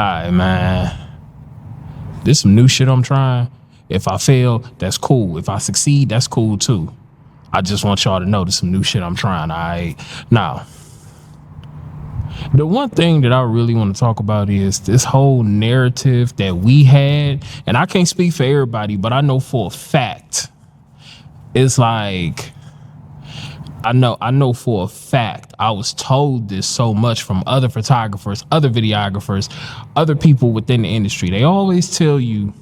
right, man. This some new shit I'm trying. If I fail, that's cool. If I succeed, that's cool too. I just want y'all to know this some new shit I'm trying. All right. Now, the one thing that I really want to talk about is this whole narrative that we had, and I can't speak for everybody, but I know for a fact, it's like, I know for a fact, I was told this so much from other photographers, other videographers, other people within the industry. They always tell you,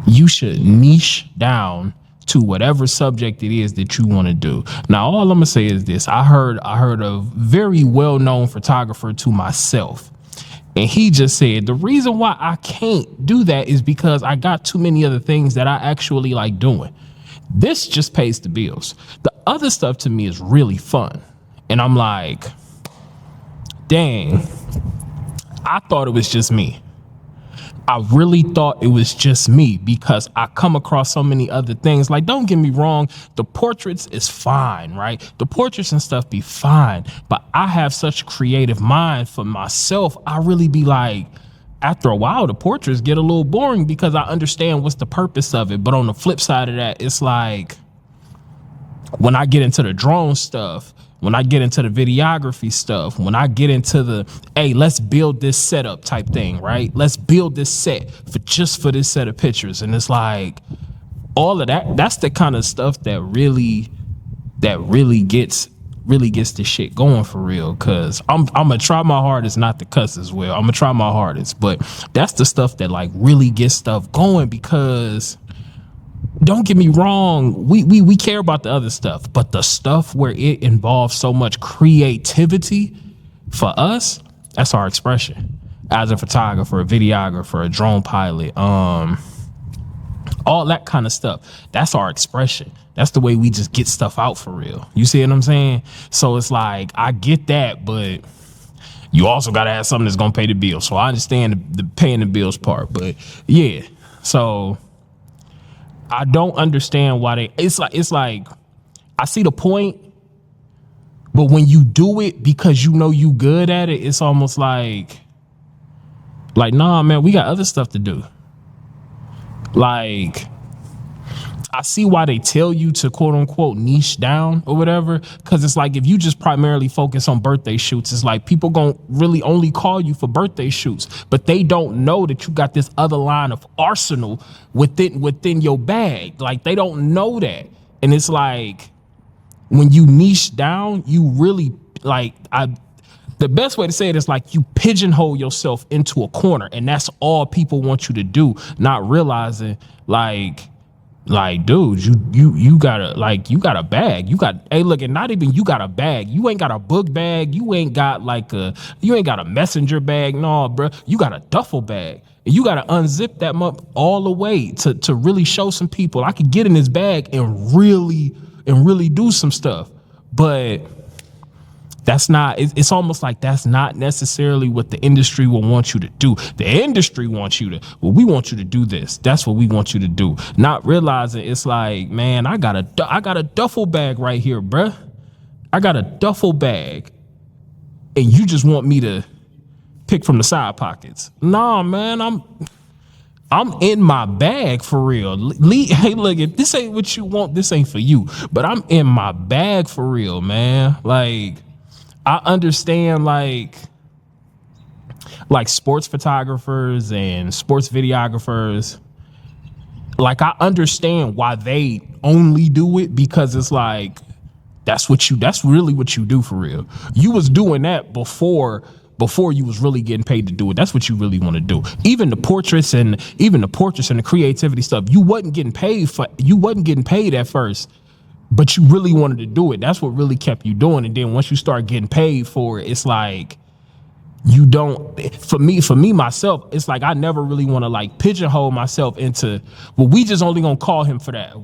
you should niche down to whatever subject it is that you want to do. Now, all I'm gonna say is this. I heard a very well-known photographer to myself, and he just said, the reason why I can't do that is because I got too many other things that I actually like doing. This just pays the bills. The other stuff to me is really fun. And I'm like, dang, I thought it was just me. I really thought it was just me because I come across so many other things. Like, don't get me wrong, the portraits is fine, right? The portraits and stuff be fine, but I have such a creative mind for myself. I really be like, after a while, the portraits get a little boring because I understand what's the purpose of it. But on the flip side of that, it's like, when I get into the drone stuff, when I get into the videography stuff, when I get into the, hey, let's build this setup type thing, right? Let's build this set for this set of pictures. And it's like, all of that, that's the kind of stuff that really gets the shit going for real. Cause I'm gonna try my hardest not to cuss as well. I'm gonna try my hardest, but that's the stuff that like really gets stuff going. Because don't get me wrong, we care about the other stuff, but the stuff where it involves so much creativity for us, that's our expression as a photographer, a videographer, a drone pilot, all that kind of stuff. That's our expression. That's the way we just get stuff out for real. You see what I'm saying? So it's like, I get that, but you also got to have something that's going to pay the bills. So I understand the paying the bills part, but yeah. So I don't understand why it's like, I see the point, but when you do it because you know you good at it, it's almost like, nah, man, we got other stuff to do. Like, I see why they tell you to quote unquote niche down or whatever. Cause it's like, if you just primarily focus on birthday shoots, it's like people gonna really only call you for birthday shoots, but they don't know that you got this other line of arsenal within your bag. Like, they don't know that. And it's like, when you niche down, you really the best way to say it is like you pigeonhole yourself into a corner, and that's all people want you to do, not realizing like, dude, you got a bag. Hey, look, and not even you got a bag. You ain't got a book bag. You ain't got a messenger bag. No, bro, you got a duffel bag. And you got to unzip that up all the way to really show some people I could get in this bag and really do some stuff. But that's not, it's almost like that's not necessarily what the industry will want you to do. The industry wants you to, well, we want you to do this. That's what we want you to do. Not realizing it's like, man, I got a duffel bag right here, bruh. I got a duffel bag, and you just want me to pick from the side pockets. Nah, man, I'm in my bag for real. Hey, look, if this ain't what you want, this ain't for you. But I'm in my bag for real, man. Like, I understand like sports photographers and sports videographers. Like, I understand why they only do it, because it's like, that's really what you do for real. You was doing that before you was really getting paid to do it. That's what you really want to do. Even the portraits and the creativity stuff, you wasn't getting paid at first, but you really wanted to do it. That's what really kept you doing. And then once you start getting paid for it, it's like, you don't, for me myself, it's like, I never really want to like pigeonhole myself into, well, we just only gonna call him for that.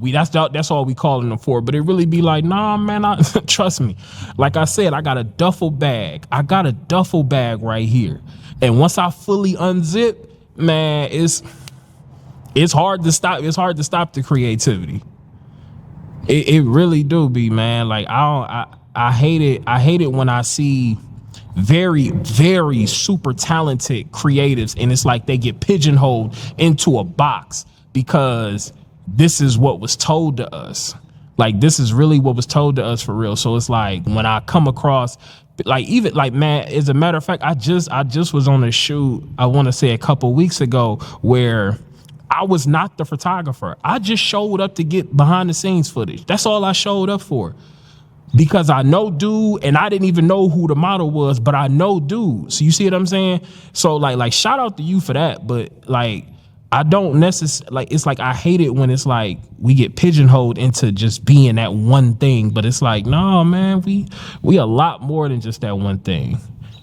That's all we calling him for. But it really be like, nah, man, trust me. Like I said, I got a duffel bag. Right here. And once I fully unzip, man, it's hard to stop. It's hard to stop the creativity. It really do be, man. Like, I hate it when I see very, very super talented creatives, and it's like they get pigeonholed into a box because this is what was told to us. Like, this is really what was told to us for real. So it's like when I come across, like, even like, man, as a matter of fact, I just was on a shoot, I want to say a couple weeks ago, where I was not the photographer. I just showed up to get behind the scenes footage. That's all I showed up for. Because I know dude, and I didn't even know who the model was, but I know dude. So you see what I'm saying? So like shout out to you for that. But like, I don't necessarily, like, it's like I hate it when it's like we get pigeonholed into just being that one thing. But it's like, no, man, we a lot more than just that one thing.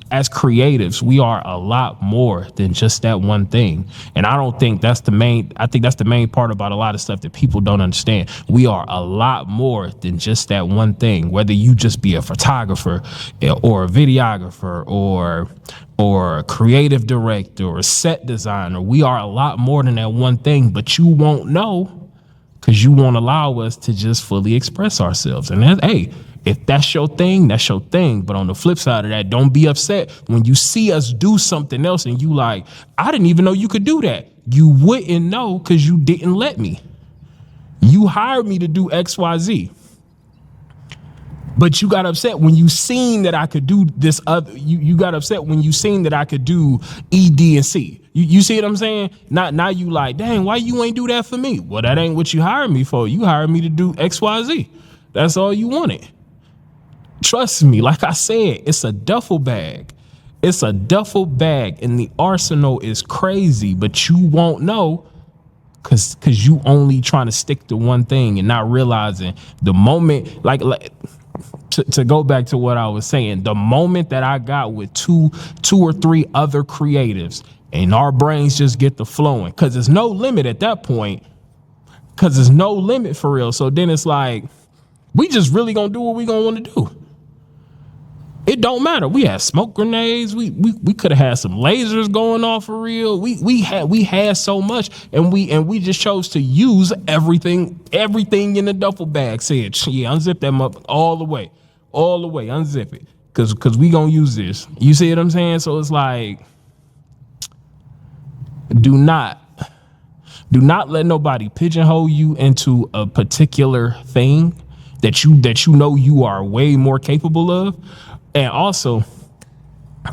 As creatives, we are a lot more than just that one thing. And I think that's the main part about a lot of stuff that people don't understand. We are a lot more than just that one thing. Whether you just be a photographer or a videographer or a creative director or a set designer, we are a lot more than that one thing, but you won't know because you won't allow us to just fully express ourselves. And that's, hey, if that's your thing, that's your thing. But on the flip side of that, don't be upset when you see us do something else and you like, I didn't even know you could do that. You wouldn't know because you didn't let me. You hired me to do XYZ. But you got upset when you seen that I could do this other. You got upset when you seen that I could do E, D, and C. You see what I'm saying? Now you like, dang, why you ain't do that for me? Well, that ain't what you hired me for. You hired me to do XYZ. That's all you wanted. Trust me, like I said, it's a duffel bag. It's a duffel bag, and the arsenal is crazy, but you won't know because you only trying to stick to one thing and not realizing the moment, like to go back to what I was saying, the moment that I got with two or three other creatives and our brains just get to flowing, because there's no limit at that point, because there's no limit for real. So then it's like, we just really gonna do what we gonna want to do. It don't matter. We had smoke grenades. We could have had some lasers going off for real. We had so much, and we just chose to use everything in the duffel bag. Said, yeah, unzip that up all the way, unzip it, cause we gonna use this. You see what I'm saying? So it's like, do not let nobody pigeonhole you into a particular thing that you know you are way more capable of. And also,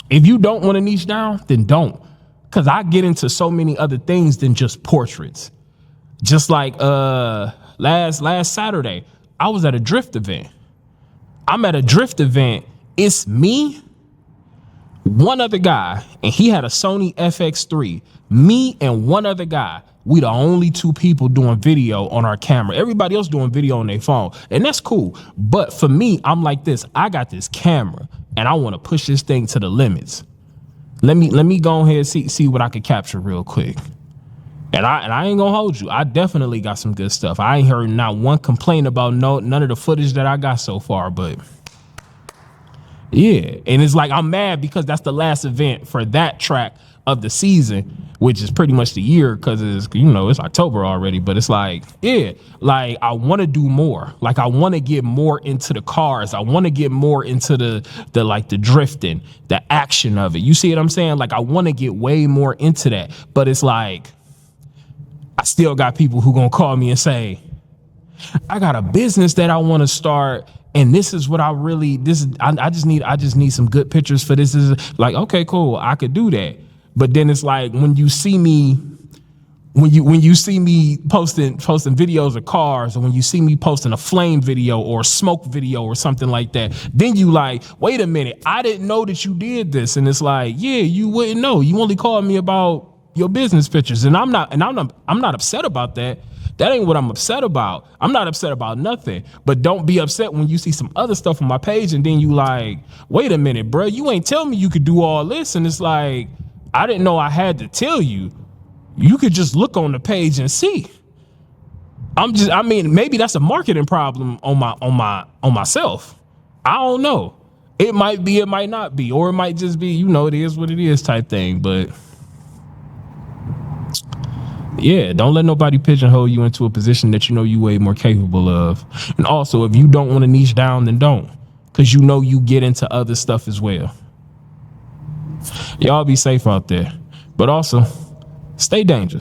if you don't want to niche down, then don't. Because I get into so many other things than just portraits. Just like last Saturday, I was at a drift event. I'm at a drift event. It's me, one other guy, and he had a Sony FX3. Me and one other guy. We the only two people doing video on our camera. Everybody else doing video on their phone. And that's cool. But for me, I'm like this. I got this camera and I want to push this thing to the limits. Let me go ahead and see what I could capture real quick. And I ain't gonna hold you. I definitely got some good stuff. I ain't heard not one complaint about none of the footage that I got so far, but yeah. And it's like, I'm mad because that's the last event for that track of the season, which is pretty much the year, because it's October already. But it's like, yeah, like I want to do more. Like I want to get more into the cars. I want to get more into the drifting, the action of it. You see what I'm saying? Like I want to get way more into that. But it's like, I still got people who gonna call me and say, I got a business that I want to start, and this is what I just need some good pictures for this. Is like, okay, cool, I could do that. But then it's like when you see me posting videos of cars, or when you see me posting a flame video or a smoke video or something like that, then you like, wait a minute, I didn't know that you did this. And it's like, yeah, you wouldn't know. You only called me about your business pictures, and I'm not upset about that. That ain't what I'm upset about. I'm not upset about nothing. But don't be upset when you see some other stuff on my page and then you like, wait a minute, bro, you ain't tell me you could do all this. And it's like, I didn't know I had to tell you. You could just look on the page and see. Maybe that's a marketing problem on myself. I don't know. It might be, it might not be, or it might just be, it is what it is type thing. But yeah, don't let nobody pigeonhole you into a position that you way more capable of. And also, if you don't want to niche down, then don't, because you get into other stuff as well. Y'all be safe out there, but also stay dangerous.